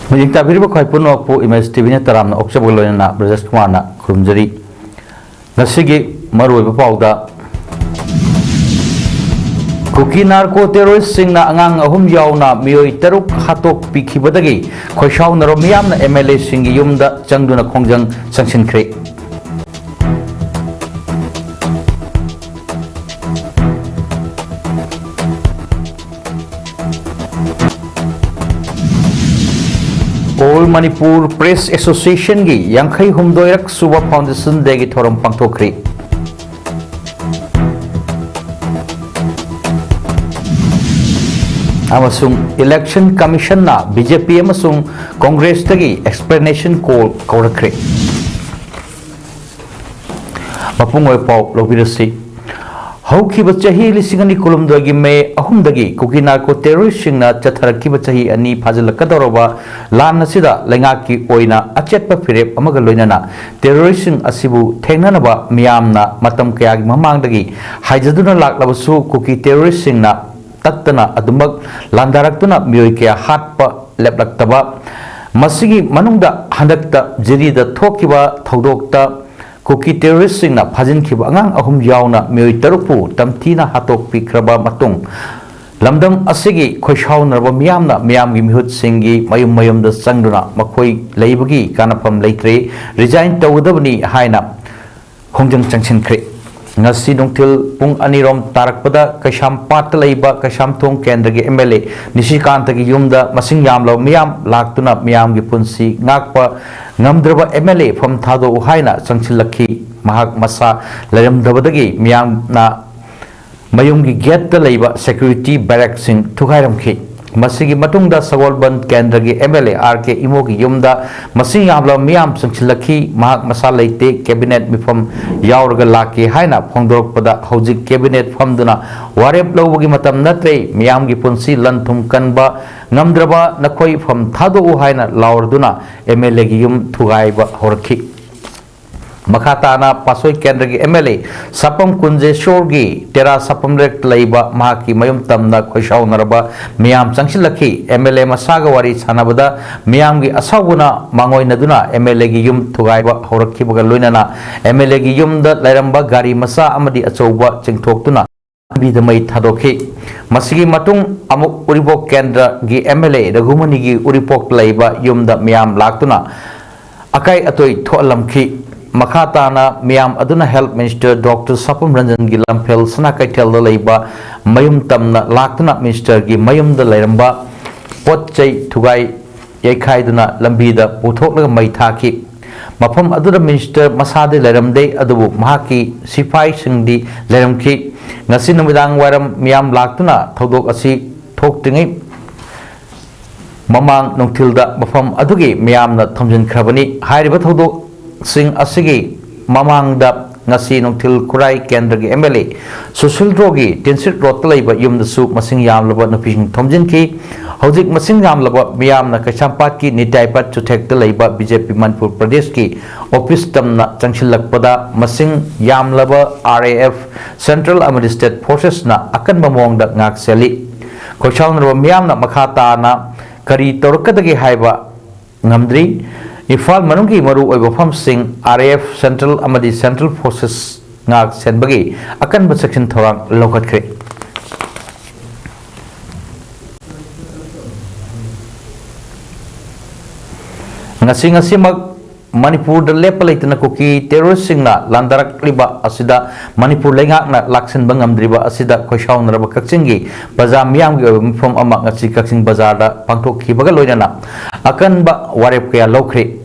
Mujik tabiri ba khoi puno po image TV ne taram na okcha bolo na Brajesh Kumar na khurumjari nasigi maroi ba pauda Kuki narco terrorist sing na angang ahum yaw na mioi teruk hatok pikibadagi khoi shaw na romiyam na MLA singi yumda changduna khongjang sanction kre All Manipur Press Association gi Yankhai Humdoirak Suba Foundation degi thoram pangthokri amasung Election Commission na BJP amasung Congress degi explanation call kaurakri mapungoi pau lobirasi Hauki bacahi lisingani kolom dagi me ahum dagi kuki narco terrorist singna chatharaki bacahi ani phajalakadoroba lan asida lengaki oina achetpa firep amaga loinana terrorist sing asibu thengnanaba miyamna matam kayagi mamangdagi haijaduna laklabasu kuki terrorist singna tattana adumak landaraktuna miyoi kya hatpa leplaktaba masigi manungda handakta jirida thokiba thodokta Kuki terrorist sing na phajin khiba angang ahum yauna mioi tarupu tamthina hatok pikraba matung lamdam asigi khoishau narba miyam gi mihut singi mayum da sangduna makhoi leibagi kanapam leitre resign tawdabni haina khongjang changsin khre ngasi dongthil pung anirom tarakpada kasham pat leiba kasham thong kendra gi MLA Nishikant gi yumda masing yamlo miyam laktuna miyam gi punsi ngakpa ngamdraba MLA from thado uhaina changchilakhi mahak masa laramdabadagi miyam na mayumgi gate da leiba security barracks sing thugairamkhi masigi matungda sagolban kendra gi MLA RK imogi yumda masing yamlo miyam changchilakhi mahak masa leite cabinet mifam yaurga laki haina phongdorokpada hojik cabinet famduna warep lawgi matam natre miyam gi punsi lanthum kanba ngamdraba nakhoi pham thado uhaina laurduna MLA gi yum thugaiba horkhi Makhatana pasoi kendra gi MLA sapam kunje shorgi tera sapam rek leiba mahaki mayum tamna khoishau naraba miyam changsilakhi MLA masaga wari sanabada miyam gi asawuna mangoi naduna MLA gi yum thugaiba horakhi baga loinana MLA gi yum da lairamba gari masa amadi achouba chingthoktuna bida mai thadokhi masigi matung amuk uripok kendra gi MLA ragumani gi uripok leiba yum da miyam laktuna akai atoi tholamkhi Makhatana miyam aduna Health Minister Dr. Sapam Ranjan gi lamphel sana kaitel da leiba mayum tamna laktuna Minister gi mayum da lairamba potchai thugai yaikhaiduna lambida puthokla mai thaki mafam aduna Minister masade lairamde adubu mahaki sipai singdi lairamki ngasi numidang waram miyam laktuna thodok asi thoktingai mamang nongthilda mafam adugi miyamna thomjin khrabani hairiba thodok Sing asigi mamangda ngasi nongthil kurai kendra gi MLA Sushil Drogi Tinsit Road laiba yumdasu masing yamlaba naping thomjinki hojik masing yamlaba miyamna kasampat ki nitaipat chuthek laiba BJP Manipur Pradesh ki office tamna changsilakpada masing yamlaba RAF Central amadi State Forces na akan mamongda ngak seli khochawnraba miyamna makhatana kari torkadagi haiba ngamdri Ifal manungki maru oiba famsing RAF Central amadi Central Forces ngak senbagi akan bersection thorang lokat kre ngasi mag Manipur da lepalaitna kuki terrorist singna landarak liba asida Manipur lengak na laksen bangam driba asida khoishau naraba kakchingi bazar miyam gi mifom ama ngasi kakching bazar da pangthok khibaga loinana akan ba warep kya lokre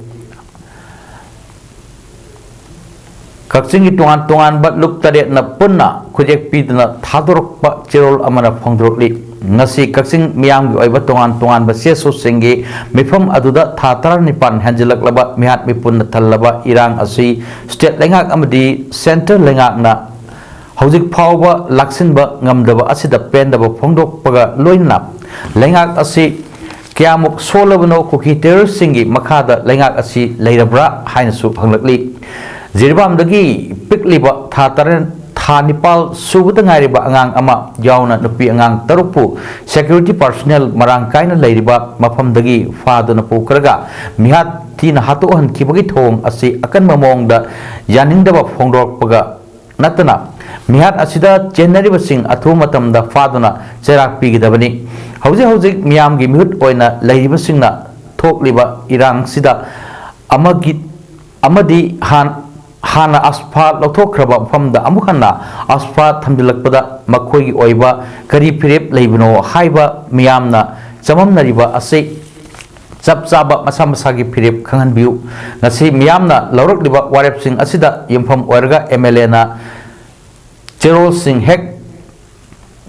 kakchingi tongan ba luk tare na punna khujek pidna thadorok ba cherol amana phongdorli ngasi kakching miyam gi oiba tongan ba seso singi mifam aduda thatar nipan hanjilak laba mihat mipun thallaba irang asi state lengak amadi center lengak na hojik phawba laksinba ngamdaba asida pendaba phongdok paga loinna lengak asi kyamuk solabno kuki terrorist singi makhada lengak asi leirabra hainasu phanglakli Zirbam dagi pikliba thà Nepal subut ngairiba angang ama yauna nupi angang tarupu security personnel marang kaina leiriba mafamdagi faduna pukraga mihat tina hatuhan kibagi thong asi akan mamongda yaningdaba phongdokpaga natana mihat asida chenariba sing athu matamda faduna cherak pigidabani hauji miyamgi mihut oina leiriba singna thokliba irang sida amadi hana asphalt lauthokraba famda amukhanna asphalt thamdilakpada makhoi oiba kari phirep leibno haiba miyamna chamamnariba ase chapchaba masa masagi phirep khangan biu ngasi miyamna laurakliba warep sing asida yempham oirga MLA na cherol sing hek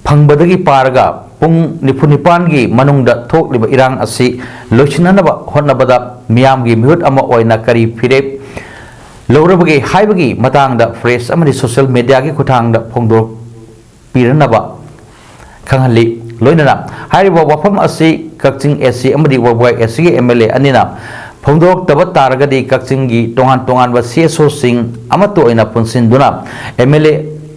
phangbadagi paraga pung nipunipan gi manungda thokliba irang asi loichinanaba honnabada miyamgi mihut ama oina kari phirep lorabagi haibagi matangda fresh amani social media gi khutangda phongdor piranaba khanghali loinana hariba wafam asi kakching SC amadi wabwai SC gi MLA anina phongdor tabat taragadi kakching gi tongan ba CSO sing amato oina punsinduna MLA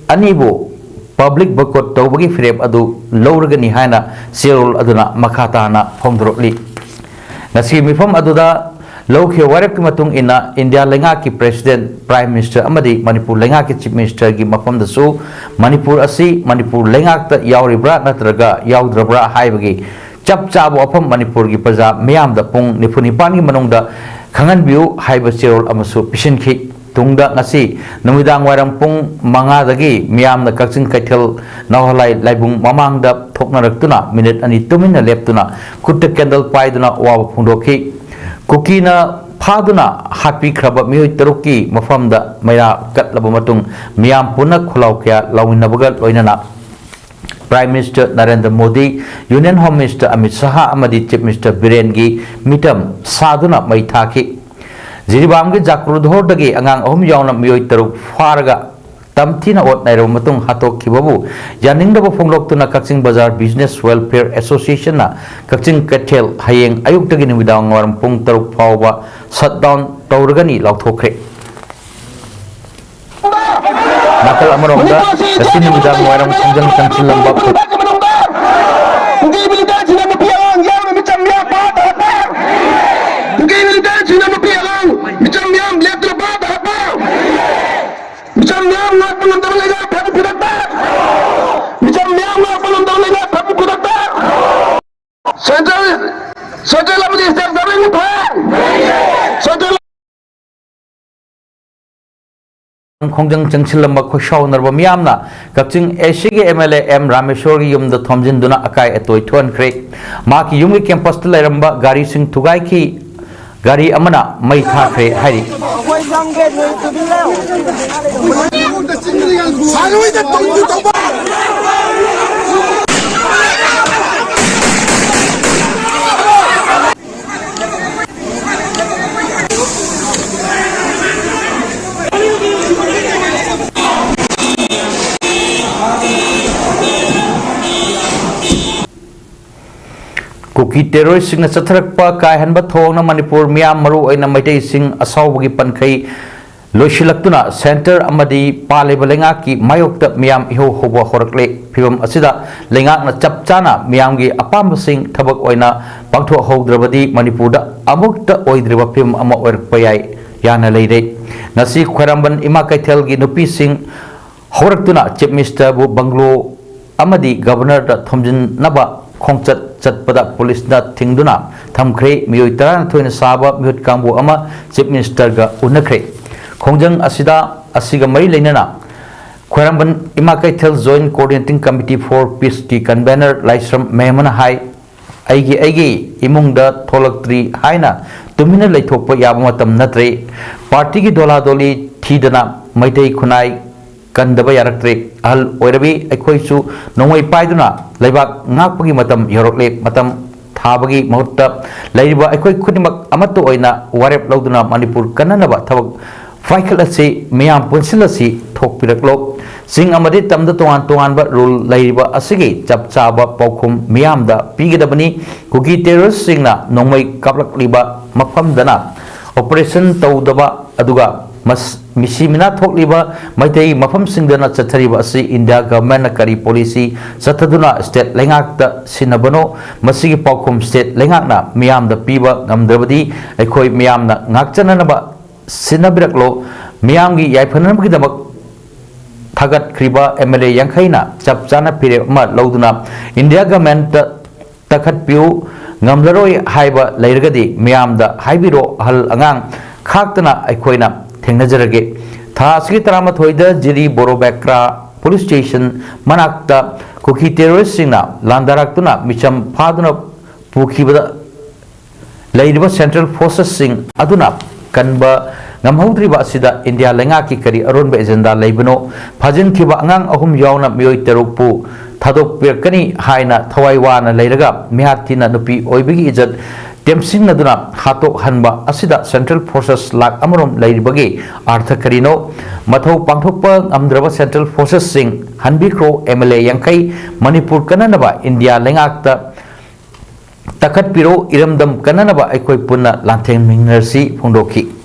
anibu public boycott tawbagi frame adu loragani haina serol aduna makhatana phongdorli ngasi mifam aduda Lokhe warep ki matung ina India lenga ki president prime minister amadi Manipur lenga ki chief minister gi mafam dasu Manipur asi Manipur lenga ta yauribra natraga yaudrabra haibagi chap chabu afam Manipur gi praja miyam da pung nipunipan gi manungda khangan biu haiba cherol amasu pisin khi tungda ngasi numidang waram pung manga dagi miyam da kakching kaithel nawhalai laibung mamang da thoknaraktuna minute ani tumina leptuna kutta candle paiduna wa phungdokhi Kukina Paduna happy kraba mioi taruki mafamda maya katlaba matung miyam puna khulaukia lawinabagal loinana Prime Minister Narendra Modi Union Home Minister Amit Shah amadi Chief Minister Biren gi mitam saduna mai thaki Jiribam gi Jakrudhor dagi angang ahum yauna mioi taruk faraga tamthina ot nairo matung hatok kibabu yaningdaba phonglok tuna Kakching Bazar Business Welfare Association na Kakching Kathel hayeng ayuk tagi numidang waram pung taruk phawba shutdown tawragani lauthokre nakal amaromda kasi numidang waram sangjang sanchilamba Khongjang changchilamba khoshaw narba miyamna Kakching SC gi MLA M Rameshwar gi yumda thomjinduna akai atoi thon kre maki yumgi campus ta lairamba gari sing thugai ki gari amana mai thakre hari Kuki terrorist sing chatharakpa kai hanba thongna Manipur miyam maru oina maitai sing asawbagi pankhai loisilaktuna center amadi paleba lenga ki mayokta miyam iho hoba horakle phibam asida lenga na chapchana miyam gi apam sing thabak oina pangtho hogdrabadi Manipur da amukta oidriba phim ama oirpayai yana leire nasi khwaramban ima kaithel gi nupi sing horaktuna chief minister bu banglo amadi governor da thomjin naba khongchat chatpada police na thingduna thamkhre miyoi tarana thoina saba mihut kangbu ama chief minister ga unakre khongjang asida asiga mari leinana khwaramban ima kaithel joint coordinating committee for peace ki convener laisram mehmana hai aigi imungda tholaktri haina tumina leithokpa yaba matam natre party gi dola doli thidana maitai khunai kandaba yaraktre ahal oirabi aikhoisu nongoi paiduna leibak ngakpagi matam yorokle matam thabagi mahutta leiba aikhoi khunimak amato oina warep lauduna Manipur kananaba thabak faikal ase miyam punsilasi thokpiraklo sing amadi tamda tongan ba rule leiba asigi chapchaba paukhum miyamda pigidabani kuki terrorist singna nongmai kaplak liba mafamdana operation tawdaba aduga मिसी मिना थोकलिबा मैतै मफम सिंगदना चथरिबा असि India government करी policy चथदुना state लेंगाकता सिनबनो मसिगी पाउखुम state लेंगाकना मियामदा पीबा ngamdrabadi अखोय मियामना ngakchananaba सिनबिरकलो मियामगी याइफननबगिदमक थागत क्रिबा MLA यांखैना चपचाना पिरे मा लौदुना India government तखत पिउ ngamlaroi haiba leirgadi मियामदा हाइबिरो हल अंगांग खाक्तना अखोयना थेंगनजरगे था असगी तरामथोइदा जिरी बोरोबेक्रा पुलिस स्टेशन मनाक्ता कुकी टेररिस्ट सिंगना लांदाराक्तुना मिचम फादुना पुखिबदा लेरिबा सेंट्रल फोर्सेस सिंग अदुना कनबा ngamhaudriba asida india lenga ki kari aron be agenda leibano phajin khiba angang ahum yauna mioi terukpu thadok pirkani haina thawai wana leiraga mihatina nupi oibigi ijat temsing naduna hatok hanba asida central forces lak amarom leiribagi artha karino mathau pangthokpa amdraba central forces sing hanbikro mla yankai manipur kananaba india lengakta takat piro iramdam kananaba aikoi punna lantheng mingersi phongdoki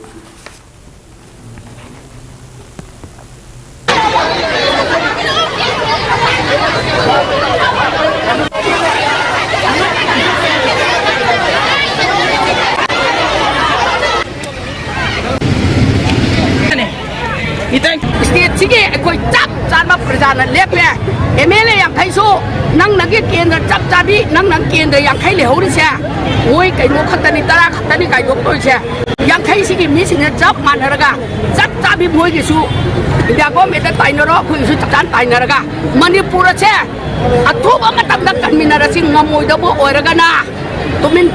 state सिगे अखोई चप चाबा प्रजाना लेपे MLA यांखैसो नंग नगे केंद्र चप चाबी नंग नंग केंद्र यांखै लेहौरिसे ओइ कैनो खतनी तरा खतनी काइदोक तोइसे यांखै सिगी मिसिंग चप मानरगा चप चाबी मोइगिसु इंडिया गवर्नमेंट ताइनरो खुइसु चचान ताइनरगा मणिपुर से अथुबा मतमदा कन्मिनरसि ngमोइदबो ओइरगना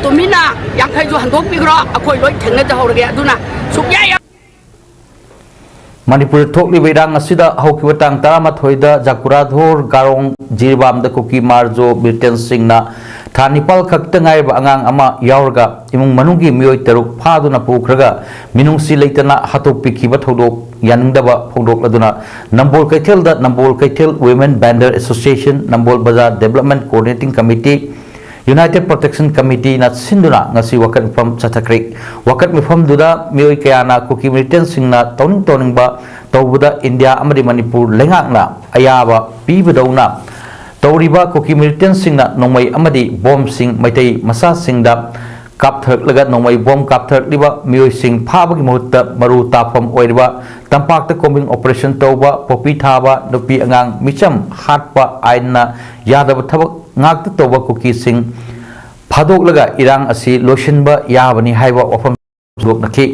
तुमिना यांखैजु हंदोक पिग्रो अखोई लोइ थेंगना जहौरगे अदुना सुक्या Manipur thokli beirang asida haukiba tang taramathoida jakuradhor garong jirbam da kuki marjo Britain singna thanipal khakta ngai ba angang ama yaurga imung manungi mioi teruk phaduna pukhraga minungsi leitana hatok pikhiba thodok yanungdaba phongdok laduna Nambol Kaithel da Nambol Kaithel Women Bander Association Nambol Bazar Development Coordinating Committee United Protection Committee na sinduna ngasi wakat mifam chathakrik wakat mifam duda mioi kayana kuki militant singna toning ba tawbuda India amadi Manipur lengakna ayaba pibadawna tawriba kuki militant singna nongmai amadi bomb sing maitai masa singda kapthak laga nongmai bomb kapthak liba mioi sing phabagi mahutta maru tapam oiriba tampakta combing operation tawba popi thaba nupi angang micham hatpa aina yadaba thabak ngakta toba kuki sing phadok laga irang asi lotionba yabani haiba ofam lok nakhi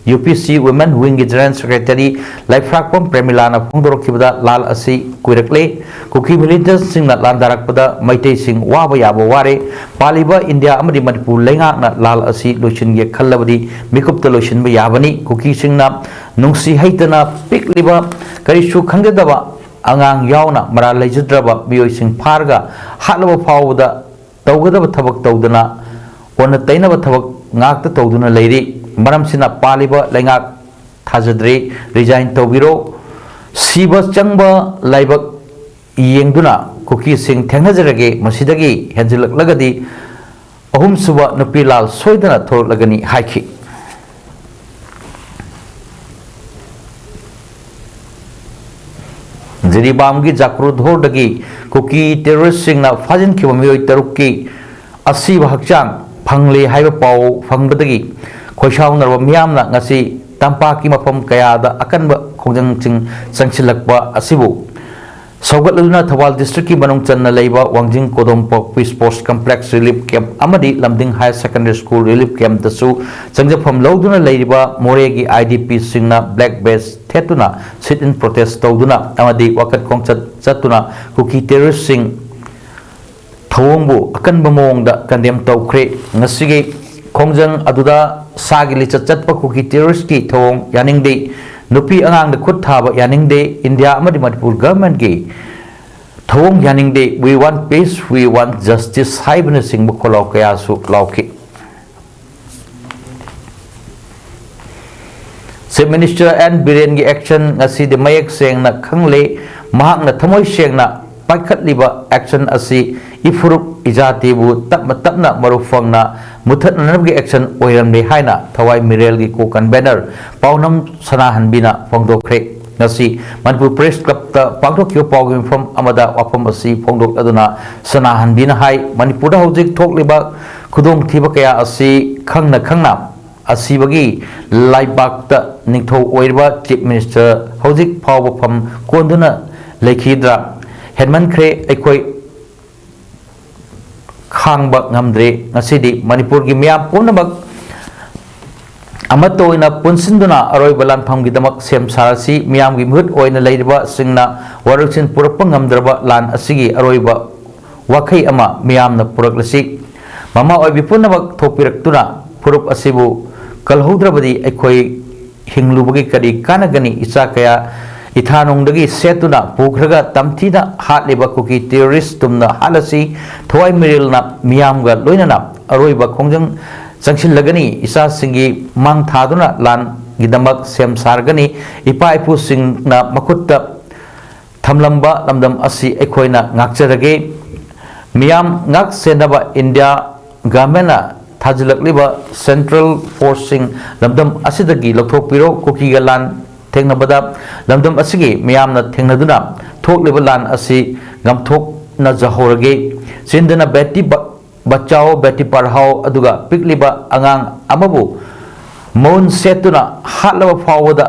UPC Women Wing General Secretary Laifrakpam Premilana phongdorokibada lal asi kuirakle kuki militant singna landarakpada maitei sing waba yabo ware paliba India amadi Manipur lengakna lal asi lotion ge khallabadi mikupta lotion ba yabani kuki singna nungsi haitana pikliba karisu khangdaba angang yauna mara leijadraba mioi sing pharga hatlaba phawda tawgadaba thabak tawdana ona tainaba thabak ngakta tawduna leiri maramsina paliba lengak thajadre resign tawbiro siba changba laibak yengduna kuki sing thengnajrage masidagi henjilak lagadi ahum suba nupi lal soidana thor lagani haiki Jiribamgi jakrudhor dagi kuki terrorist singna fajin khiba mioi tarukki asi bahakchang phangle haiba pau phangbadagi khoishaunarwa miyamna ngasi tampaki mafam kayada akanba khongjang ching changchilakba asibu Saugatluna Thawal District ki manung channa leiba Wangjing Kodompok Peace Post Complex Relief Camp amadi Lamding High Secondary School Relief Camp dasu changjafam loduna leiriba Moregi IDP singna black base thetuna sit in protest tawduna amadi wakat kongchat chatuna kuki terrorist sing thawongbu akanba mawngda condemn tawkhre ngasigi khongjang aduda sagi lichat chatpa kuki terrorist ki thawong yaningde nupi angang de khut thaba yaningde India amadi Manipur government gi thawong yaningde we want peace we want justice haibna singbu kholaw kaya su lawki Chief Minister and Biren gi action ngasi de mayak sengna khangle mahakna thamoi sengna paikhat liba action asi ifurup ijati bu tapna marufangna मुथतनबगी action ओइरमने हाइना थवाई मिरेलगी को convener Paonam सनाहनबिना फोंदोखरे ngasi Manipur Press Club ta pangthokyo pawgim from amada wapam asi phongdok aduna sanahanbina hai Manipur da hojik thokliba khudong thiba kaya asi khangna asibagi laibak ta ningtho oirba chief minister hojik phawba pham konduna lekhidra henman khre aikoi khangba ngamdre ngasidi Manipur gi miyam pumnabak amato ina punsinduna aroi balan phamgi damak sem sarasi miyam gi mhut oina leiba singna waruksin purapang ngamdraba lan asigi aroi ba wakhai ama miyam na puraklasi mama oi bipunamak thopirak purup asibu kalhodrabadi aikoi hinglubagi kadi kanagani isa kaya ithanongdagi setuna pukhraga tamthina hatleba kuki terrorist tumna halasi thoi mirilna miyamga loinana aroi ba khongjang Sangshin lagani isa singi mang thaduna lan gidamak sem sargani ipa ipu singna makutta thamlamba lamdam asi ekhoina ngakjarage miyam ngak senaba India government thajilakliba central forcing lamdam asidagi lothopiro koki galan thengnabada lamdam asigi miyamna thengnaduna thokliba lan asi ngamthok na jahorage sindana beti bachao beti parhao aduga pikliba angang amabu mon setuna hatlaba fawada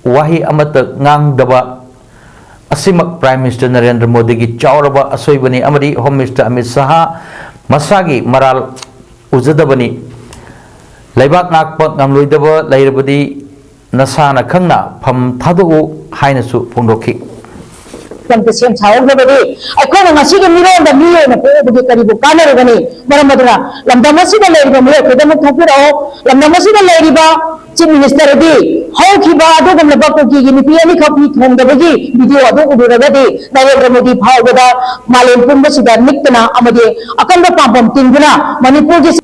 wahi amata ngang daba asimak Prime Minister Narendra Modi gi chawraba asoibani amadi Home Minister Amit Shah masagi maral ujadabani laibak ngakpa ngamloidaba lairabadi nasana khangna pham thadu haina su phongdokhi Sem chawang na bari ay ko nga sige miro na miyo na po bugi karibu kana ro gani maram madura lamda masida leiri ba mo ko damo thapira o lamda masida leiri ba chief minister di how ki ba ado gam laba ko ki ni piani khapi thong da bagi video ado udura ga di Narendra Modi phau da malen pumba sida niktana amade akanda pampam tinguna Manipur ji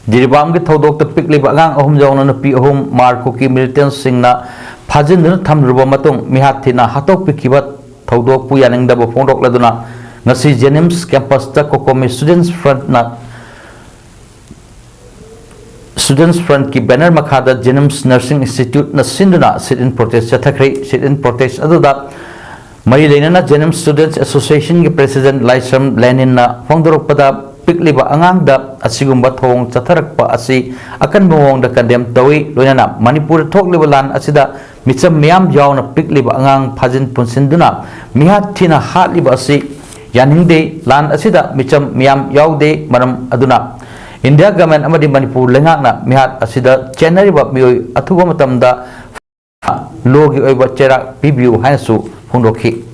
Jiribam ke thodok ta pikliba angang ahum jawna na pi ahum marko ki militant singna Fajin thamruba matung mihathina hatok pikiba thodok pu yaningdaba phongdok laduna ngasi Jenims campus ta kokomi students front ki banner makhada Jenims Nursing Institute na sinduna sit in protest chathakri sit in protest aduda mari leinana Jenims Students Association ki president Laisam Lenin na phongdorok pada pikliba angang da asigumba thong chatharakpa asi akan bawong da condemn tawi loinana Manipur thokliba lan asida micham miyam yawna pikliba angang phajin punsinduna mihathina hatliba asi yaningde lan asida micham miyam yawde maram aduna India government amadi Manipur lengakna mihat asida chenariba mioi athuba matamda logi oiba chera pibiu haisu phongdokhi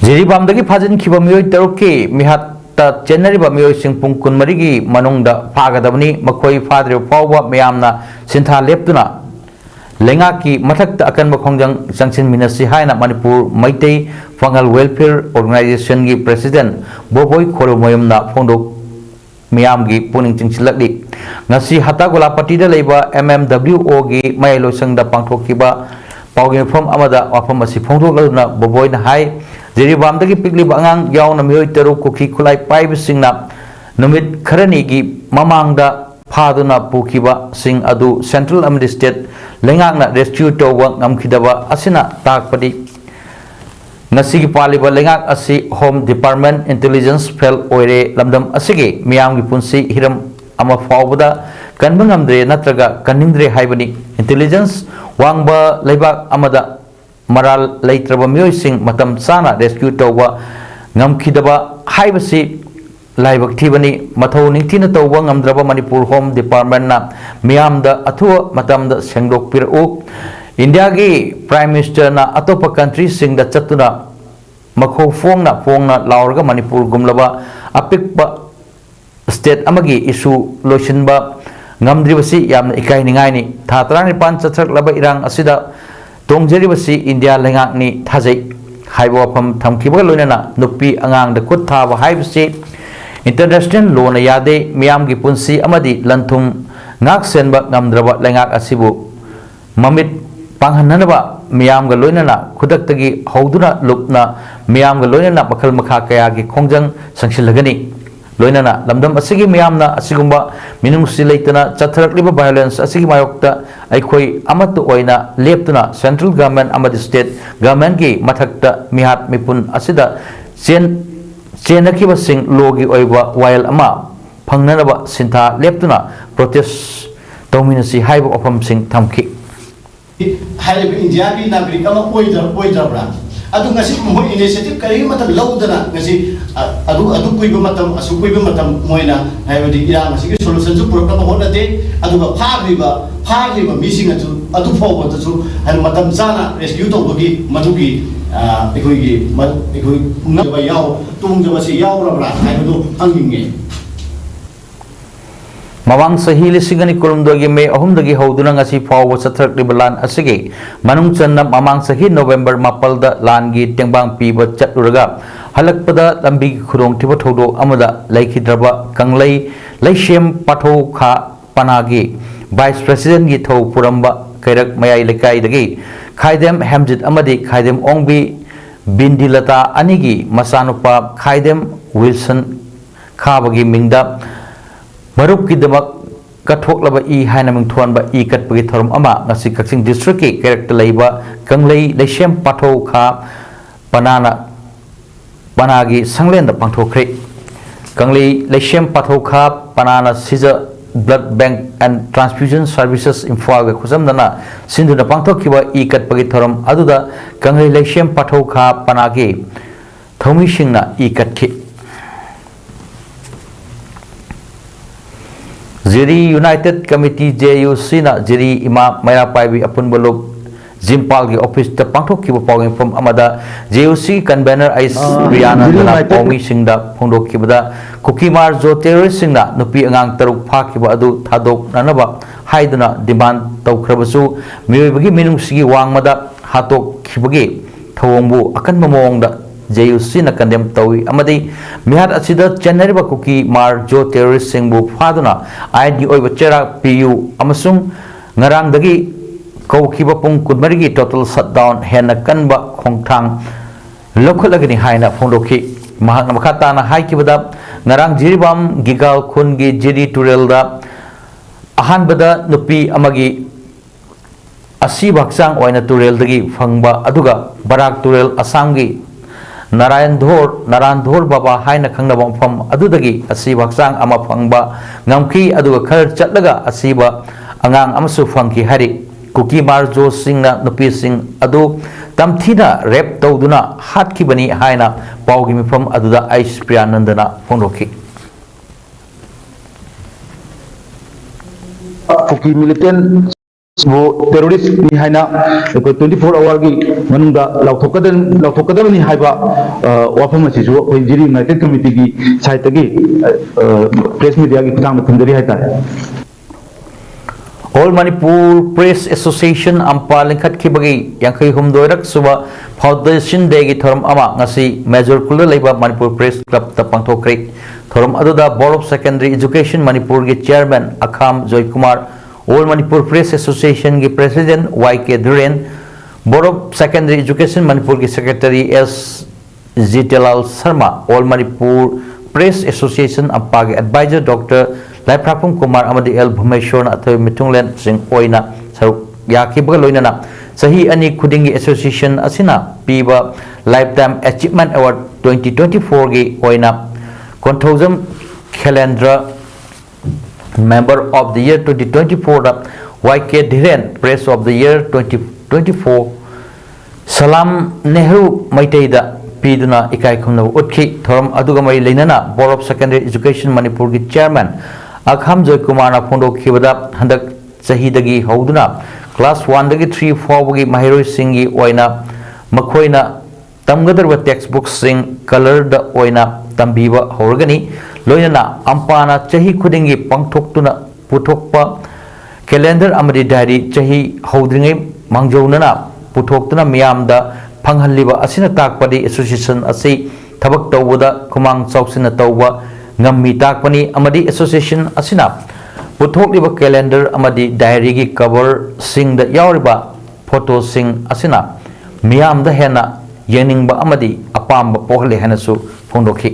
Jiribamdagi phajin khiba mioi taruki mihat ta January mioi sing pungkun marigi manungda phagadabani makhoi phadre pawwa miyamna sintha leptuna lenga ki mathakta akan bakhongjang jangsin minasi haina Manipur Maitei Fangal Welfare Organization gi president Boboi Khoromoyamna phongdok miyam gi puning chingchilakli ngasi hatagola patida leiba MMWO gi mailo sangda pangthokiba pawge from amada wafam asi phongdok laduna Boboi na hai Jiribamdagi pikliba angang yawna mioi taru kuki kulai paibisingna numit kharani gi mamangda phaduna pukiba sing adu central amdi state lengakna rescue towa ngamkhidaba asina takpadi ngasigi paliba lengak asi home department intelligence fail oire lamdam asigi miyamgi punsi hiram ama fawbada kanbangamdre natraga kanindre haibani intelligence wangba leibak amada maral leitraba mioi sing matam sana rescue towa ngamkhidaba haibasi laibak thibani mathau ningthina towa ngamdraba Manipur Home Department na miyamda athua matamda sengdok piru India gi Prime Minister na atopa country singda chatuna makho fongna laurga Manipur gumlaba apikba state amagi issue loisinba ngamdribasi yamna ikai ningai ni tha 35 chathak laba irang asida tongjaribasi India lengakni thajai haibo pham thamkiba loinana nupi angang da kut tha wa haibasi international law na yade miyam gi punsi amadi lanthum ngak senba ngamdraba lengak asibu mamit पांगहननबा मियामगा लोइनना खुदक्तगी हौदुना लुपना मियामगा लोइनना मखल मखा कयागी खोंजंग संगसिलगनी लोइनना लमदम असिगी मियामना असिगुंबा मिनुंगसि लेतना चथरकलिबा violence असिगी मायोक्ता अखोई अमत ओइना लेप्तुना central government अमदि state government की मथक्ता मिहात मिपुन असिदा चेनखिबसिंग लोगी ओइबा वायल अमा फंगनबा सिंथा लेप्तुना प्रोटेस्ट तौमिनसी हाइबा ओफमसिंग थमखि हाइब इंडिया की नागरिक अमा ओइदब्रा अदु ngasi mo initiative kari matam laudana ngasi adu kuiba matam asu kuiba matam moina haibadi ira ngasi ki solution su program honate adu ba phagriba missing adu forward su han matam sana rescue to bagi madugi ekoi ngaba yaw tung jaba si yaw rabra haibadu anginge मवांग सही लिसिंगनी कुरुमदोगी मे अहुमदगी हौदुना ngasi फाव चथरकलिबा लान असगे मनुंग चन्ना ममांग सही नवंबर 4 दा लान गी टेंबांग पीबा चतुरगा हलकपदा लंबी खुरोंग थिबा थौदो अमदा लैखिद्रबा कंगलै लैशेम पाथौ खा पनागी वाइस प्रेसिडेंट गी थौ पुरंबा कैरक मयाई लेकाइदगी खाइदेम हेमजित अमदी खाइदेम ओंगबी बिंदिलता अनिगी मसानुपा खाइदेम विल्सन खाबगी मिंगदा मरुप की दमक कथोक्लबा ई हाइना मिंगथोनबा ई कटपगी थरम अमा ngasi कक्सिंग डिस्ट्रिक्ट की कैरेक्टर लैबा कंगलै लैशेम पाथौ खा पनागी संगलेंद पांथोख्रे कंगलै लैशेम पाथौ खा पनाना सिजा blood bank and transfusion services Imphal गे खुजमदना सिंधुना पांथोखिबा ई कटपगी थरम अदुदा कंगलै लैशेम पाथौ खा पनागी थौमिसिंगना ई कटखि जिरी यूनाइटेड कमिटी JUC ना जिरी इमा मया पाइबी अपन बलोग जिम्पाल की ऑफिस तक पांठोक की पाविंग फ्रॉम अमदा JUC कन्वेनर आइस प्रियानंदना पौमी सिंगदा फोंडोक की बदा कुकीमार जो टेररिस्ट सिंगना नुपी अंगांग तरुक फाकी बदु थादोक ननबा हाइदना डिमांड तौख्रबसु मियोबगी मिनुंगसिगी वांगमदा हातोक खिबगी थवंगबु अकन ममोंगदा JUC na condemn tawi amadi mihat asida chenariba kuki mar jo terrorist singbu phaduna ID oiba chera PU amasung ngarang dagi kawkiba pung kudmarigi total shutdown hena kanba khongthang lokholagani haina phondokhi mahak makata na haikibada ngarang jiribam gigal khungi jiri turelda ahanbada nupi amagi asi baksang oina tureldagi phangba aduga barak turel asamgi नारायणधोर बाबा हाइना खंगनबा मफम अदुदगी असीबा हक्सांग अमा फंगबा ngamki aduga khar chatlaga asiba angang amsu fangki hari kuki marjo singna nupi sing adu tamthina rap tawduna hatki bani haina pawgi mifam aduda ais priyanandana phonroki kuki militant वो terrorist नि हाइना 24 our की मनुंगा लाउथोकदम नि हाइबा वाफम असिजु कोइ जिरि United committee की site की press media की तांग थंदरी हाइता All Manipur Press Association ampa lengkhat khibagi yangkhai humdoirak suba foundation day gi thoram ama ngasi major kula leiba Manipur Press Club ta pangthokre thoram aduda Board of Secondary Education Manipur gi chairman Akham Joy Kumar All Manipur Press Association की President YK Dhuren, Board of Secondary Education Manipur की Secretary S. Jitalal Sharma, All Manipur Press Association अम्पा के Advisor Dr. Laiprapum Kumar अमदी L. Bhumeshwar अथवा मिथुंगलेन सिंह ओइना सरुक याखिबगा लोइनना सही अनि खुदिंगी Association असिना पीबा Lifetime Achievement Award 2024 की ओइना Konthoujam खेलेंद्र Member of the Year 2024 YK Dhiren Press of the Year 2024 Salam Nehru Maiteida Piduna Ikai Khumna Utki Thoram Adugamai Linana Board of Secondary Education Manipur ki Chairman Akham Joy Kumar na Phondo Khibada Handak Sahidagi Hauduna Class 1 dagi 3 4 gi Mahiroi Singi Oina Makhoina Tamgadarwa textbook sing color da Oina Tambiba Horgani लोइना अम्पाना चही खुदिंगी पंगथोक्तुना पुथोक्पा calendar अमदी diary चही हौद्रिंगै मांगजौनना पुथोक्तुना मियामदा फंगहल्लिबा असिना ताकपदि association असि थबक तौबदा खुमांग चौसिना तौबा ngami takpani amadi association asina puthokliba calendar amadi diary gi cover sing da yauriba फोटोसिंग असिना मियाम the हेना येनिंग बा अमदी अपाम पोहले हेनसु फोंदोखी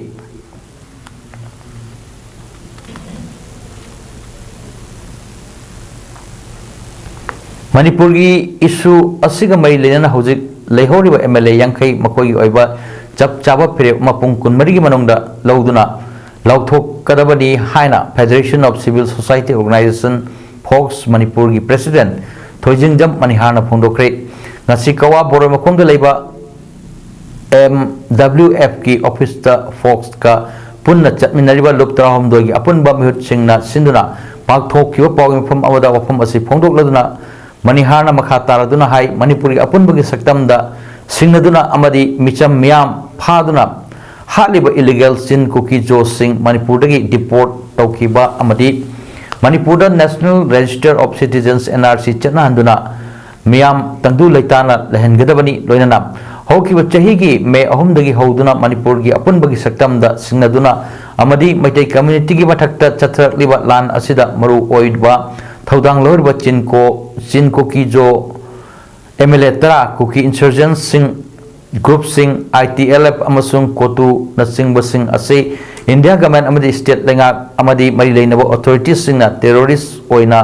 मणिपुर की issue असिगा मई लेना हौजिक लेहोरिबा MLA यांखै मखोई ओइबा चप चाबा फिरे मपुंग कुनमरी की मनोंगदा लौदुना लौथोकदबनी हाइना federation of civil society organisation फोक्स मणिपुर की प्रेसिडेंट थोइजिंगजम मनिहारना फोंदोखरे ngasi kawa boro makhongda leiba MWF की ऑफिस ता फोक्स का पुन्ना चटमिनरिबा लुपत्रा हमदोगी अपुनबा मिहुत सिंगना सिंदुना पाकथोकिबा पावगी मफम अवदा वफम असि फोंदोकलदुना मनिहारना मखा तारदुना हाई मणिपुरी अपुनबगी सक्तमदा सिंगनदुना अमदी मिचम मियाम फादुना हालिबा इलीगल सिन कुकी जो सिंह मणिपुरदगी डिपोर्ट तौखिबा अमदी मणिपुरदा national register of citizens NRC चना हंदुना मियाम तंदु लेताना लहनगदबनी लोइनना हौकिबा चहीगी मे अहुमदगी हौदुना मणिपुर की अपुनबगी सक्तमदा सिंगनदुना अमदी मैतै कम्युनिटी की मथक्ता चथरलिबा लान असिदा मरु ओइदबा थौदांग लोरबा चिनको की जो MLA तरा कुकी इंसर्जेंट सिंह ग्रुप सिंह ITLF अमसुंग कोटू नसिंग बसिंग असे इंडिया गवर्नमेंट अमदी स्टेट लेंगा अमदी मरी लेनबो अथॉरिटीज सिंगना टेररिस्ट ओइना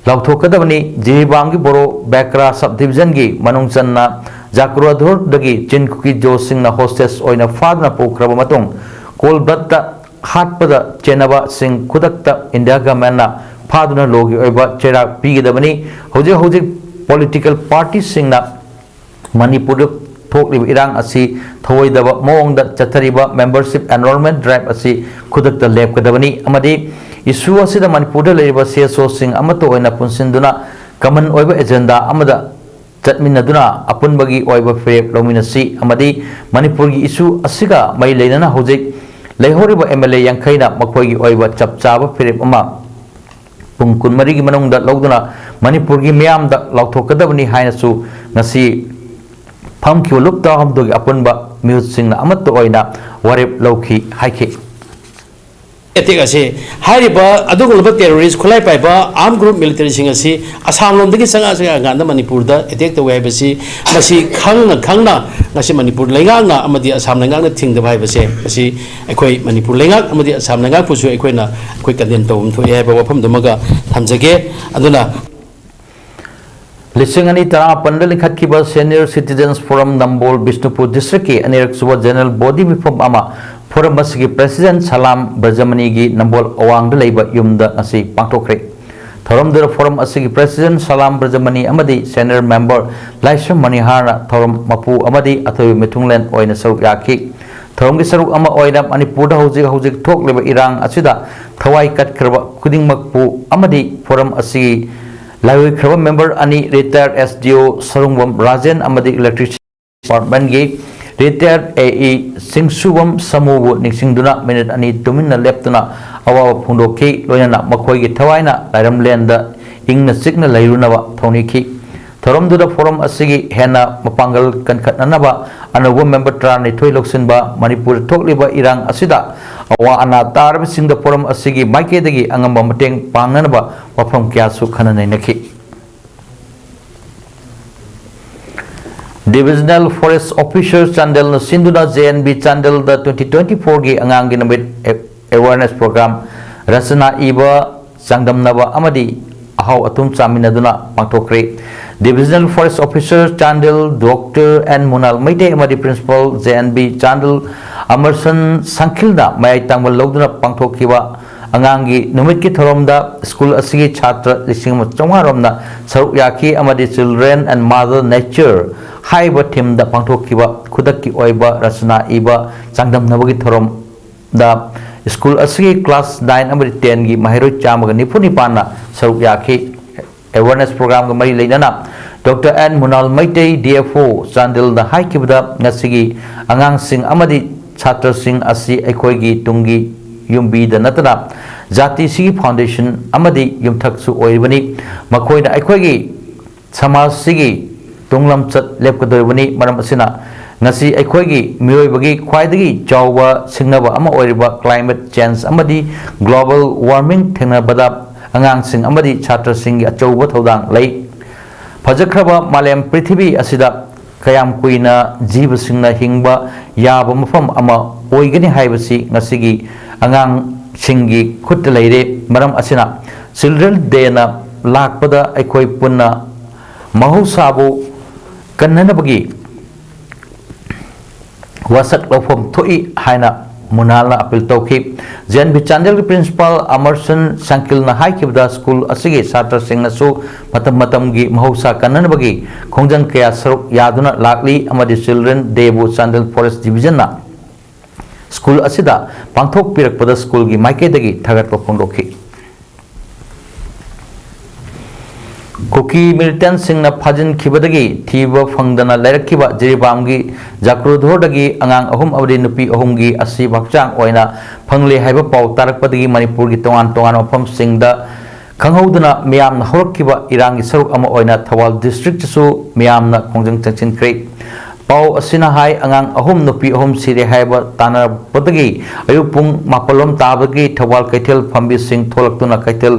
लाउथोकदबनी जिबांगी बोरो बैकरा सब डिवीजन की मनुंगचन्ना जाक्रोधोर दगी चिनकुकी जो सिंगना होस्टेस ओइना फादना पोखरबा मतुंग कोलबत्ता हाटपदा चेनबा सिंह खुदक्ता इंडिया गवर्नमेंटना फादना लोगी ओइबा चेरा पीगदबनी होजे पॉलिटिकल पार्टी सिंगना मणिपुर थोकलिबा इरांग असि थवैदबा मोंगदा चथरिबा मेंबरशिप एनरोलमेंट ड्राइव असि खुदक्ता लेपकदबनी अमदी इशू असिदा मणिपुर लेरिबा सेसो सिंग अमतो ओइना पुनसिंदुना कमन ओइबा एजेंडा अमदा चटमिनदुना अपुनबगी ओइबा फेप लोमिनसी अमदी मणिपुर की इशू असिगा मई लेना होजे लेहोरिबा MLA यांखैना मखोगी ओइबा चपचाबा फेप अमा पुंग कुनमरी की मनोंगदा लौदुना मणिपुर की मियामदा लाउथोकदबनी हाइनसु ngasi famkhiu lupta hamdogi apunba miut singna amatto oina warep lawki haiki एटेक असे हाइरिबा अदुगुलबा टेररिस्ट खुलाई पाइबा आर्म ग्रुप मिलिटरी सिंग असि आसाम लोमदगी संगा संगा गांदा मणिपुर दा एटेक तवे हाइबसि मसि खंगना ngasi मणिपुर लेंगांगना अमदि आसाम लेंगांगना थिंगदबा हाइबसे मसि अखोय मणिपुर लेंगांग अमदि आसाम लेंगांग पुसु अखोयना अखोय कंडेम तवम थोय हाइबा वफम दमगा थमजगे अदुना लिसिंगनी तरा पंडल लिखतखिबा senior citizens forum Nambol Bishnupur district की अनेरक सुबह जनरल बॉडी मिफम अमा फोरम की प्रेसिडेंट सलाम ब्रजमनी की नंबोल अवांग लेबा युमदा असि पांगथोखरे थोरमदर फोरम की प्रेसिडेंट सलाम ब्रजमनी अमदी सीनियर मेंबर लाइसम मनिहारना थोरम मपू अमदी अथोय मिथुंगलेन ओइना सरुक याखी थोरम की सरुक अमा ओइना मणिपुर हौजिक थोकलेबा इरांग असिदा थवाई कटखरबा खुदिंगमकपू अमदी फोरम असि लाइख्रबा मेंबर अनि रिटायर्ड SDO सरुंगबम राजेन अमदी इलेक्ट्रिसिटी डिपार्टमेंट की रिटायर्ड AE सिंगसुबम समूह निसिंगदुना मिनट अनि तुमिना लेप्तुना अवाब फुंदोखी लोयना मखोयगी थवाइना लाइरमलेंदा इंगना सिगना लैरुनबा थौनिखी थोरमदुदा फोरम असिगी हेना मपांगल कनखतनबा अनोगो मेंबर ट्रान थोय लोकसिनबा मणिपुर थोकलिबा इरांग असिदा अवा अना तारब सिंग द फोरम असिगी माइकेदगी अंगम मटेंग पांगनबा वफम क्यासु खननैनखी डिविजनल फॉरेस्ट ऑफिसर चांदेल सिंधुना JNB चांदेल द 2024 की अंगांग की नमित अवेयरनेस प्रोग्राम रचना इबा संगमनबा अमदी अहाव अतुम चामिनदुना पांगथोखरे divisional forest officer Chandel doctor N Munal Meitei अमदी प्रिंसिपल JNB चांदेल अमरसन संखिलदा मयाई तांगबल लौदुना पांगथोखिबा अंगांगी नुमित की थोरमदा स्कूल असिगी छात्र लिसिंग चौंगारोमना सरुक याखी अमदी चिल्ड्रेन एंड मदर नेचर हाइबा थीम दा पांगथोखिबा खुदक की ओइबा रचना इबा चांगदमनबगी थोरम दा स्कूल असिगी क्लास 9 अमदी 10 की महिरोय चामगा निपुनिपाना सरुक याखी अवेयरनेस प्रोग्राम का मरी लेना डॉक्टर एन मुनाल मैटे DFO चांदेल दा हाइकिबदा ngasiगी अंगांग सिंग अमदी छात्र सिंग असि अखोयगी तुंगी युम्बी द नतना जाति सिगी फाउंडेशन अमदी युमथक्सु ओइबनी मखोयना अखोयगी समाज सिगी तुंगलम चत लेपकदोबनी मरम असिना ngasi अखोयगी मियोयबगी ख्वाइदगी चावबा सिंगनबा अमा ओइरिबा क्लाइमेट चेंज अमदी ग्लोबल वार्मिंग थेंगनबदा अंगांग सिंग अमदी छात्र सिंग अचौबा थौदांग लई फजख्रबा मालेम पृथ्वी असिदा कयाम कुइना जीवसिंगना हिंगबा याबा मफम अमा ओइगनि हाइबसी ngasi angang singi khut leire maram asina children day na lakpada aikoi punna mahusabu kannana bagi wasak lofom thoi haina munalna appeal tawki jen bichandel principal amerson sankil na hai kibda school asigi satra singna su matam matam gi mahusa kannana bagi khongjang kaya saruk yaduna lakli amadi children day bu chandel forest division na school asida pangthok pirak pada school gi maike dagi thagat pa phongdokhi kuki militant singna phajin khibadagi thiba phangdana lairakhiba jiribam gi jakrudhor dagi angang ahum abdi nupi ahum gi asi bakchang oina phangle haiba paw tarakpadagi manipur gi tongan tongan opham singda khanghauduna miyamna horakkiba irang gi saruk ama oina thawal district su miyamna khongjang changchin kre paw asina hai angang ahum nupi ahum sire haiba tana padagi ayupung mapalom tabagi thawal kaithel phambi sing tholaktuna kaithel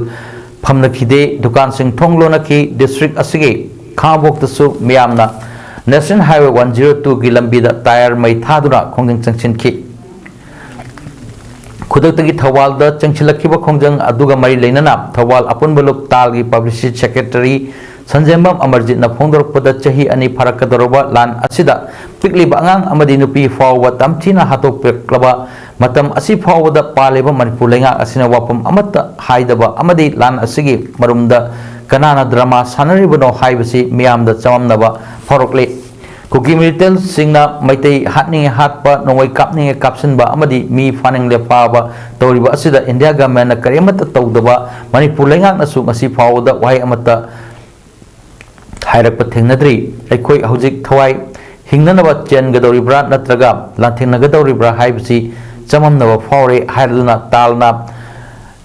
phamna khide dukan sing thonglona ki district asigi khabok tasu miyamna national highway 102 gi lambi da tire mai thaduna khongjang changchin ki खुदक्तगी थवाल द चंगचिलखिबा खोंजंग अदुगा मरी लेनना थवाल अपुन बलुक ताल की पब्लिसिटी सेक्रेटरी संजयमम अमरजीत न फोंदरपद चही अनि फरकदरबा लान असिदा पिकली बांगांग अमदी नुपी फाववा तमथिना हातोपेक्लबा मतम असि फावदा पालेबा मणिपुर लेंगा असिना वापम अमत हाइदबा अमदी लान असिगी मरुमदा कनाना ड्रामा सानरिबनो हाइबसी मियामदा चममनबा फरकले कुकी मिलिटेंट सिंगना मैतै हातनिंग हातपा नोंगै कापनिंग कापसनबा अमदी मी फानिंग लेपाबा तौरिबा असिदा इंडिया गवर्नमेंट न करेमत तौदबा मणिपुर लेंगाक नसु ngasi फावदा वाइ अमता हायरक थेंगनद्री अखोई हौजिक थवाई हिंगनबा चेनगदौरिब्रा नत्रगा लांथेंगनगदौरिब्रा हाइबसी चममनबा फावरे हायरदुना तालना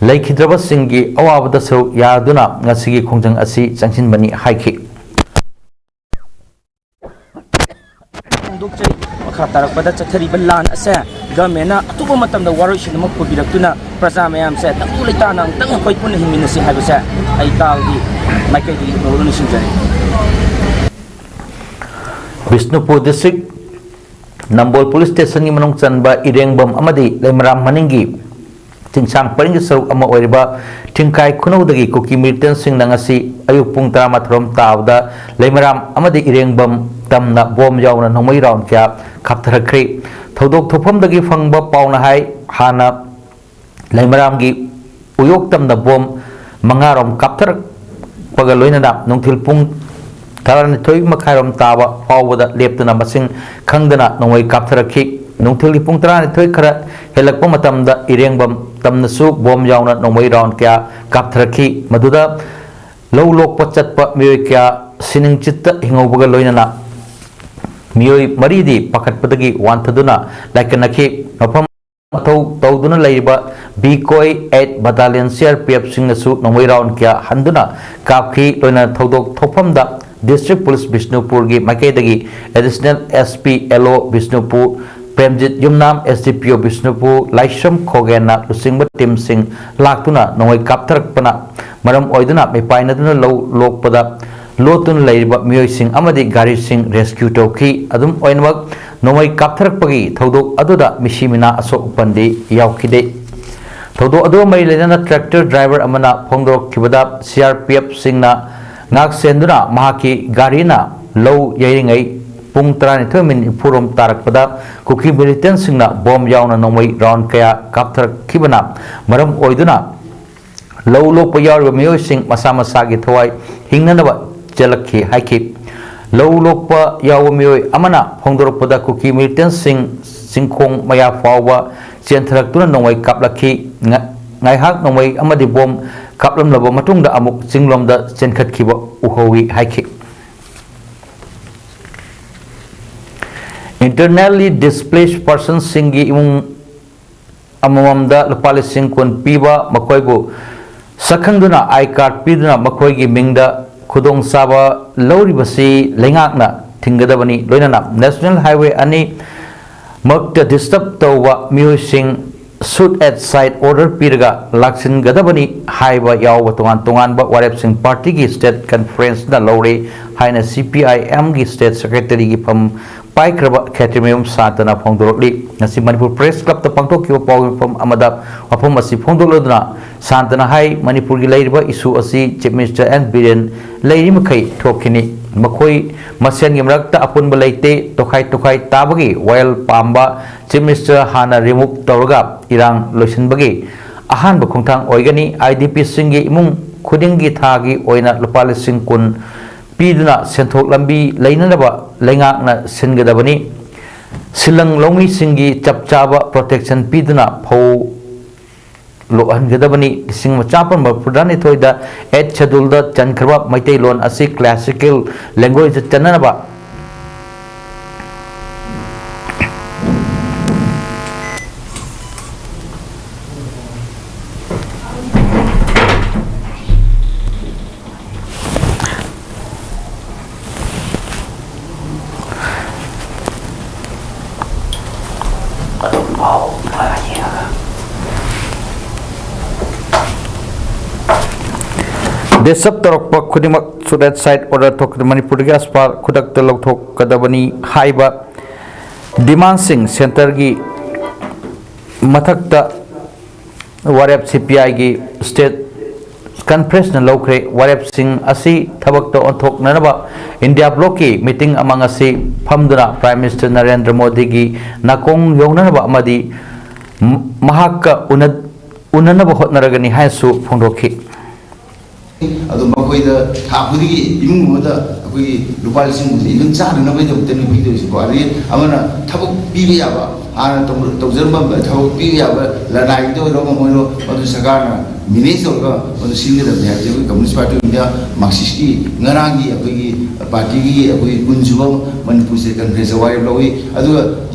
लैखिद्रबा सिंगी अवाबदा सरुक यादुना ngasi खोंजंग असि चंगसिनबनी हाइखि तारकपदा चथरीब लान असे गवर्नमेंट अतुब मतमदा वारोइसिन म पुबिरक्तुना प्रजा मयाम से तंगु लेताना तंग कोइ पुन हिमिनसि हाबसे आई तालगी माइकेगी नोरुनि सिंजरी Bishnupur district Nambol police station की मनों चनबा इरेंगबम अमदी लेमराम मनिंगी चिंचांग परिंग सरुक अमा ओइरिबा थिंकाई खुनौदगी कुकी मिलिटेंट सिंग नंगसी अयुक पुंग 13 तावदा लेमराम अमदी इरेंगबम तमना बॉम यावना नोंमै राउंड क्या खापथरख्रे थौदोक थोफमदगी फंगबा पावना हाय हाना लेमराम गी उयोग तमना बॉम मंगारोम कापथरक पगा लोइनदा नोंथिल पुंग 12 मखाइरोम ताबा पावबदा लेप्तुना मसिंग खंगदना नोंमै कापथरखि नोंथिल पुंग 12 खरा हेलकपा मतमदा इरेंगबम तमनसु बॉम यावना नोंमै राउंड क्या कापथरखि मदुदा लौ लोकपा चटपा मियोय क्या सिनिंग चित्ता हिंगौबगा लोइनना मियोय मरीदी पखटपदगी वांथदुना लाइकनखि मफम मथौ तौदुना लैबा बीकोय 8 बटालियन CRPF सिंगसु नोंमै राउंड क्या हंदुना कापखि लोइना थौदोक थोफमदा डिस्ट्रिक्ट पुलिस बिष्णुपुर की माइकेदगी additional SP LO Bishnupur Premjit Yumnam SDPO Bishnupur Laishram खोगेना लुसिंग टीम सिंह लाक्तुना नोंमै कापथरकपना मरम ओइदुना मेपाइनदुना लौ लोकपदा लोतुन लैरिबा मियोइसिंग अमदी गारीसिंग रेस्क्यू तौखि अदुम ओइनमक नोंमै कापथरकपगी थौदोक अदुदा मिसिमिना असोक उपंदी यावखिदे थौदोक अदु मै लेना tractor driver Amna फोंदोरखिबदा CRPF सिंगना ngak senduna mahaki garina low yairingai pung 12 min purom tarakpada kuki militant singna bom yauna nomai round kaya kapthar khibana maram oiduna low low payar mio sing masa masa gi thawai hingnanaba chelakhi haiki low low pa yaw mio amana phongdorpada kuki militant singkhong maya fawa chentharak tuna nomai kaplakhi ngai hak nomai amadi bom kaplam labo matung da amuk singlom da chenkhat khiba uhowi haiki internally displaced persons singi imung amamam da lupali sing kun piba makoi bu sakhangduna I card piduna makoi gi mingda khudong saba lori basi lengakna thinggadabani loinana national highway ani makta disturb tawwa mioi sing suit at side order piraga laksin gadabani haiba yawa tongan tongan ba warep sing party ki state conference na lore haina CPIM gi state secretary gi pham paikraba khatrimeum satana phongdorli ngasi Manipur press club ta pangthokkiba paw pham amada wafam asi phongdolodna santana hai Manipur gi leiriba issue asi chief minister and biren leiri makai thokini makoi masen gi mrakta apunba leite tokhai tabagi while pamba chief minister hana remove tawraga irang loisinbagi ahan ba khongthang oigani IDP singi imung khudingi thagi oina lupal sing kun piduna senthok lambi leinanaba lengakna singadabani silang longi singi chapchaba protection piduna phau lohan gadabani sing machapan ba pradani thoida 8 schedule da chankraba maitai lon asi classical language chananaba Desap torokpa khudimak surat side order tok Manipur gi aspar khudak te lokthok kadabani haiba demand sing center gi mathakta warep CPI gi state conference na lokre warep sing asi thabak to onthok nanaba India block ki meeting among asi phamduna Prime Minister Narendra Modi gi nakong yonanaba amadi mahakka unanaba hotnaragani haisu phongdokhi अदो मखोइदा थापुदी इमुंगोदा अखोइ लुपा लिसिंग इदुन चाननबै दमतनि videos को आरि अमना थबक पिबि याबा आना तौजरबा थबक पिबि याबा लनाइ दो रो मोइनो अदु सरकारना मिनेज ओगा अदु सिंगदम या जेबु communist party of India marxist की ngaraंगी अखोइ पार्टी की अखोइ कुनजुबा मणिपुर से कन्फ्रेंस वाइ लoi अदु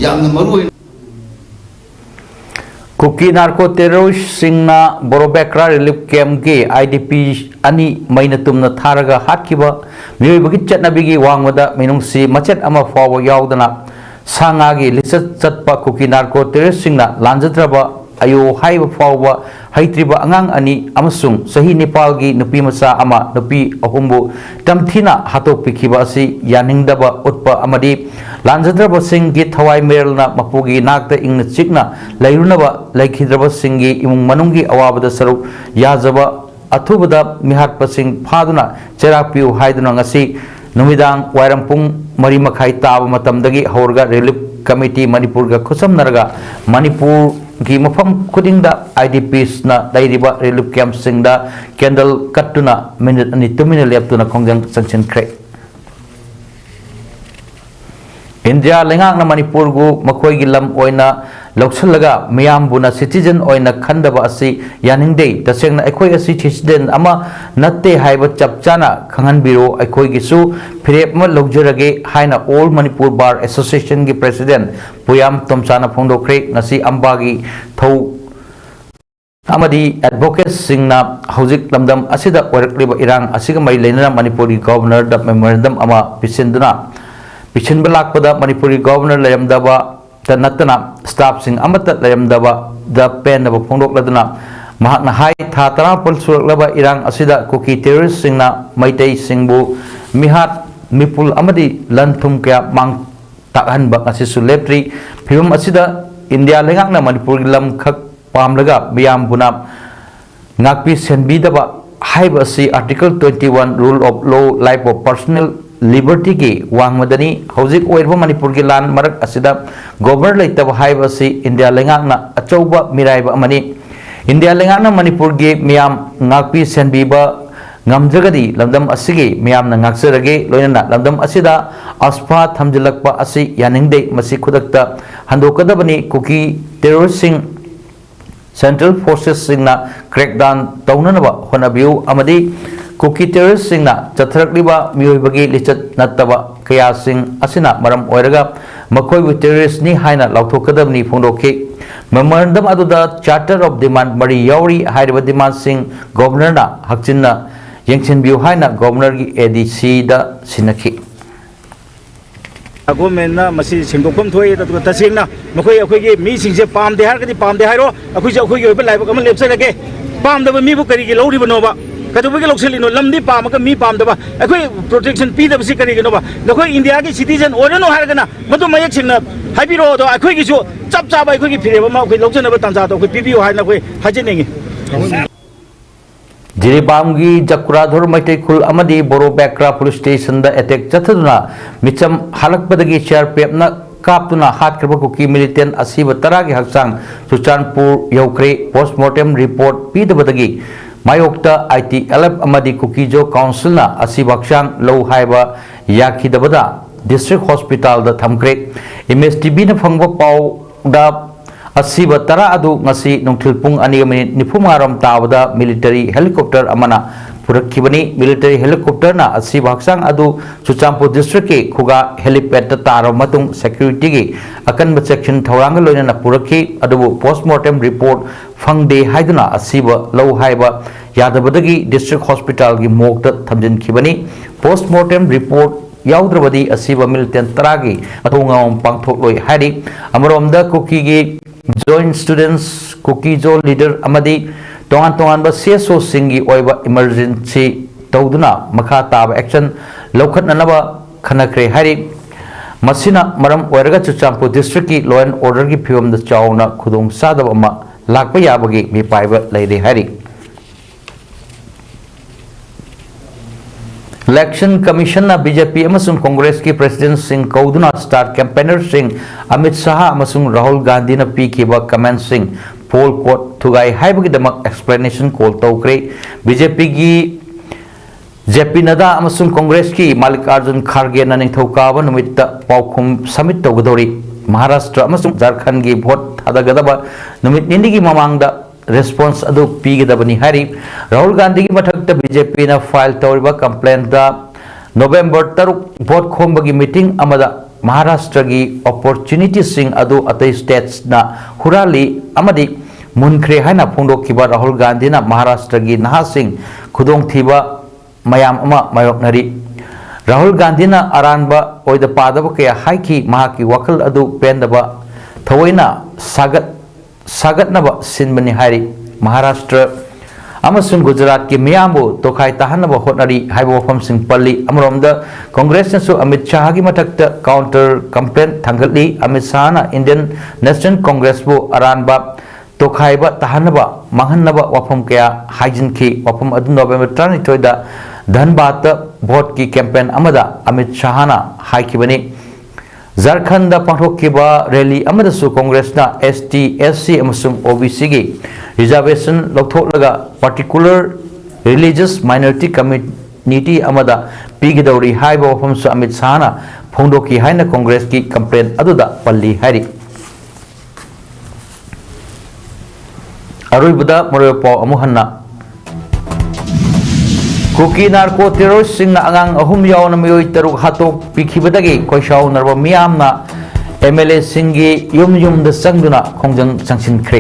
यामना मरुइ Kuki narco terrorist singna borobekra relief camp ke IDP ani mainatum na tharaga hatkiba mioi bagi chatnabigi wangwada minungsi machet ama fawa yaudana sangagi lisat chatpa kuki narco terrorist singna lanjatraba ayo haiba fawa haitriba angang ani amasung sahi Nepal gi nupi masa ama nupi ahumbu tamthina hatok pikhiba asi yaningdaba utpa amadi lanjadraba sing gi thawai meralna mapugi nakta ingna chikna lairunaba laikhidraba singi imung manungi awabada saruk yazaba athubada mihat pasing phaduna cherapiu haiduna ngasi numidang wairampung mari makhai taba matamdagi haurga relief committee Manipur ga khusam naraga Manipur gi mafam khudingda IDPs na dairiba relief camp singda candle kattuna minute ani 2 minute leptuna khongjang sanction kre India lengak na Manipur gu makhoi gi lam oina lokshalaga miyam buna citizen oina khandaba asi yaningdei tasengna ekhoi asi citizen ama natte haiba chapchana khangan biro ekhoi gi su phirep ma lokjerage haina All Manipur Bar Association gi president Puyam Tomchana phongdokre ngasi ambagi thau amadi advocate singna hojik lamdam asida orakliba irang asiga mai leinana Manipur gi governor da memorandum ama pisinduna Pichin belak pada Manipuri governor layamdaba dan natana staff sing amata layamdaba da pen daba pondok ladana mahakna hai thatara pol surak laba irang asida kuki terrorist singna maitai singbu mihat mipul amadi lanthum kya mang takhan ba asisu lepri phibam asida India lengak na Manipur lam khak pamlaga biyam buna ngakpi senbi daba hai basi article 21 rule of law life of personal liberty ki wang madani hojik oirba Manipur ki lan marak asida governor leitab haiba si India lengak na achauba miraiba amani India lengak na Manipur gi miyam ngakpi senbiba ngamjagadi lamdam asigi miyam na ngaksarage loinana lamdam asida aspa thamjilakpa asi yaningde masi khudakta handokadabani kuki terrorist sing central forces singna crackdown taunanaba honabiu amadi kuki terrorist singna chatharakliba miyoibagi lichat nattaba kaya sing asina maram oiraga makhoi bu terrorist ni haina lauthokadabni phongdokhi memorandum aduda charter of demand mari yauri hairiba demand sing governor na hakchinna yengchinbiu haina governor gi ADC da sinakhi government masi singdokpam thoi da tasingna makhoi akhoi gi mi singse pamde har kadi pamde hairo akhoi akhoi gi oiba laiba kamal lepsa lage pamda mi bu kari gi lauri banoba ꯀꯩꯗꯧꯕꯒꯤ ꯂꯧꯁꯤꯜꯂꯤꯅꯣ ꯂꯝꯗꯤ ꯄꯥꯝꯃꯒ ꯃꯤ ꯄꯥꯝꯗꯕ ꯑꯩꯈꯣꯏ protection ꯄꯤꯗꯕꯁꯤ ꯀꯔꯤꯒꯤꯅꯣꯕ ꯅꯈꯣꯏ ꯏꯟꯗꯤꯌꯥꯒꯤ citizen ꯑꯣꯏꯔꯅꯨ ꯍꯥꯏꯔꯒꯅ ꯃꯗꯨ ꯃꯌꯦꯛ ꯁꯦꯡꯅ ꯍꯥꯏꯕꯤꯔꯛꯑꯣ ꯑꯗꯣ ꯑꯩꯈꯣꯏꯒꯤꯁꯨ ꯆꯞ ꯆꯥꯕ ꯑꯩꯈꯣꯏꯒꯤ ꯐꯤꯔꯦꯞ ꯑꯃ ꯑꯩꯈꯣꯏ ꯂꯧꯖꯅꯕ ꯇꯥꯟꯖꯥꯗꯣ ꯑꯩꯈꯣꯏ ꯄꯤꯕꯤꯌꯨ ꯍꯥꯏꯅ ꯑꯩꯈꯣꯏ ꯍꯥꯏꯖꯅꯤꯡꯉꯤ ꯖꯤꯔꯤꯕꯥꯝꯒꯤ ꯖꯀꯨꯔꯥꯙꯨꯔ ꯃꯩꯇꯩꯈꯨꯜ ꯑꯃꯗꯤ ꯕꯣꯔꯣꯕꯦꯀ꯭ꯔꯥ ꯄꯨꯂꯤꯁ ꯁ꯭ꯇꯦꯁꯟꯗ ꯑꯦꯇꯦꯛ ꯆꯠꯊꯗꯨꯅ ꯃꯤꯆꯝ ꯍꯜꯂꯛꯄꯗꯒꯤ CRPFꯅ ꯀꯥꯞꯇꯨꯅ ꯍꯥꯠꯈ꯭ꯔꯕ ꯀꯨꯀꯤ ꯃꯤꯂꯤꯇꯦꯟ ꯑꯁꯤꯕ 10ꯒꯤ ꯍꯛꯆꯥꯡ ꯆꯨꯔꯆꯥꯟꯄꯨꯔ ꯌꯧꯈ꯭ꯔꯦ ꯄꯣꯁꯠꯃꯣꯔꯇꯦꯝ ꯔꯤꯄꯣꯔꯠ ꯄꯤꯗꯕꯗꯒꯤ ꯃꯥꯌꯣꯛꯇ ITLF ꯑꯃꯗꯤ ꯀꯨꯀꯤꯖꯣ ꯀꯥꯎꯟꯁꯤꯜꯅ ꯑꯁꯤꯕ ꯍꯛꯆꯥꯡ ꯂꯧ ꯍꯥꯏꯕ ꯌꯥꯈꯤꯗꯕꯗ ꯗꯤꯁꯇ꯭ꯔꯤꯛ ꯍꯣꯁꯄꯤꯇꯥꯜꯗ ꯊꯝꯈ꯭ꯔꯦ MSTVꯅ ꯐꯪꯕ ꯄꯥꯎꯗ ꯑꯁꯤꯕ 10 ꯑꯗꯨ ꯉꯁꯤ ꯅꯨꯡꯊꯤꯜ ꯄꯨꯡ 2:95 ꯇꯥꯕꯗ ꯃꯤꯂꯤꯇꯔꯤ ꯍꯦꯂꯤꯀꯣꯞꯇꯔ ꯑꯃꯅ पुरखिबनी मिलिटरी हेलीकॉप्टरना असीब हक्सांग अदु चुचांपुर डिस्ट्रिक्ट के खुगा हेलीपैड तारो मतुंग सिक्योरिटी की अकनब सेक्शन थौरांग लोइना पुरखि अदुबु पोस्टमार्टम रिपोर्ट फंगदे हाइदुना असीब लौ हाइबा यादबदगी डिस्ट्रिक्ट हॉस्पिटल की Mokta थमजिनखिबनी postmortem report याउद्रबदी असीब militant तरागी अथोंगाम पांगथोक्लोय हाइदि अमरोमदा cookie की जॉइंट स्टूडेंट्स कुकी जो लीडर अमदी तोंगान तोंगान सेसो सिंगी ओइबा इमरजेंसी तौदुना मखा ताब एक्शन लौखटननबा खनख्रे हारि मसिना मरम ओइरगा चुचांपुर डिस्ट्रिक्ट की लॉ एंड ऑर्डर की फिवम द चाउना खुदोंग सादब अमा लाकपा याबगी मिपाइबा लैदे हारि इलेक्शन कमीशन बीजेपी अमसुंग कांग्रेस की प्रेसिडेंट सिंह कौदुना स्टार कैंपेनर सिंह अमित शाह अमसुंग राहुल गांधी ने पीखिबा कमेंट सिंह पोल कोट थुगाई हाइबगीदमक एक्सप्लेनेशन कॉल तौक्रे बीजेपी की जेपी नड्डा अमसुंग कांग्रेस की मल्लिकार्जुन खड़गे निंगथौकाबा नुमित्ता पाउखुम समिट तौगदौरी महाराष्ट्र अमसुंग झारखंड की भोट थादगदबा नुमित निंदिगी ममांगदा रेस्पॉन्स अदु पीगदबनी हारि राहुल गांधी की मथक्ता बीजेपी ने फाइल तौरिबा कंप्लेंट दा नवंबर 3 भोट खोंबगी मीटिंग अमदा महाराष्ट्र की अपॉर्चुनिटी सिंह अदु अतै स्टेट्स ना हुराली अमदी मुनख्रे हाइना फोंदोखिबा राहुल गांधी ना महाराष्ट्र की नहा सिंह खुदोंग थीबा मयाम अमा मायोकनरी राहुल गांधी ना अरानबा ओइदा पादबा कया हाइकी महाकी वखल अदु पेंदबा थवैना सागतनबा सिनबनी हारि महाराष्ट्र अमसुंग गुजरात की मियामबु तोखाई ताहनबा होटनरी हाइबा वफमसिंग पल्ली अमरोमदा कांग्रेस नसु अमित शाह की मथक्ता काउंटर कंप्लेंट थांगतली अमित शाह ना इंडियन नेशनल कांग्रेस बु अरानबा तोखाइबा ताहनबा मांगहनबा वफम कया हाइजिनखी वफम अदु नवंबर 12 दा धनबाद भोट की कैंपेन अमदा अमित शाह ना हाइखिबनी झारखंड पांथोखिबा रैली अमदसु कांग्रेस ना ST SC अमसुंग OBC की रिजर्वेशन लौथोलगा पर्टिकुलर रिलीजियस माइनॉरिटी कम्युनिटी अमदा पीगदौरी हाइबा वफमसु अमित शाह ना फोंदोखि हाइना कांग्रेस की कंप्लेंट अदुदा पल्ली हारि अरुइबदा मरोपो अमुहन्ना कुकी नार्को टेररिस्ट सिंह अगांग अहुम यावना मियोई तरुक हातोक पिखिबदगी कोइशाव नरबा मियामना MLA सिंगी युम युम द संगदुना खोंजंग चंगसिनख्रे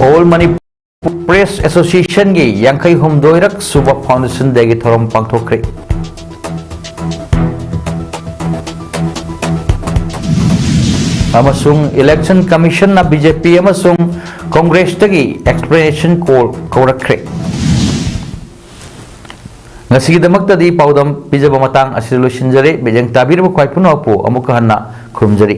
ऑल मणिपुर प्रेस एसोसिएशन की यांखै हुमदोइरक सुबा फाउंडेशन देगी थोरम पांगथोख्रे अमसुंग इलेक्शन कमीशन ना बीजेपी अमसुंग कांग्रेस तगी एक्सप्लेनेशन कॉल कौरख्रे ngasigidamakta di paudam pijaba matang asilusinjare bejang tabir ba kwai puno po amuka hanna khurumjari